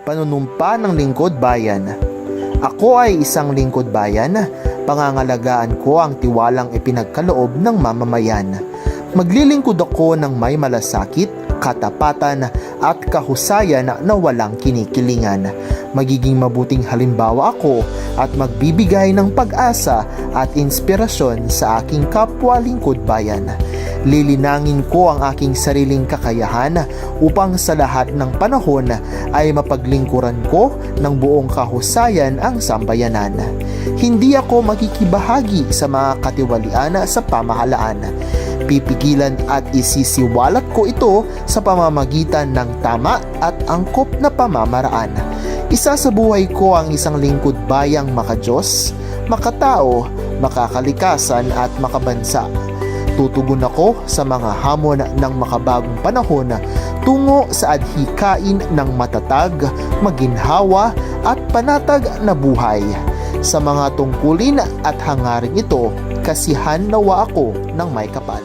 Panunumpa ng lingkod bayan. Ako ay isang lingkod bayan. Pangangalagaan ko ang tiwalang ipinagkaloob ng mamamayan. Maglilingkod ako ng may malasakit, katapatan at kahusayan na walang kinikilingan. Magiging mabuting halimbawa ako at magbibigay ng pag-asa at inspirasyon sa aking kapwa lingkod bayan. Lilinangin ko ang aking sariling kakayahan upang sa lahat ng panahon ay mapaglingkuran ko ng buong kahusayan ang sambayanan. Hindi ako makikibahagi sa mga katiwalian sa pamahalaan. Pipigilan at isisiwalat ko ito sa pamamagitan ng tama at angkop na pamamaraan. Isasabuhay ko ang isang lingkod bayang makadiyos, makatao, makakalikasan at makabansa. Tutugon ako sa mga hamon ng makabagong panahon tungo sa adhikain ng matatag, maginhawa at panatag na buhay. Sa mga tungkulin at hangarin ito, kasihan nawa ako ng may kapal.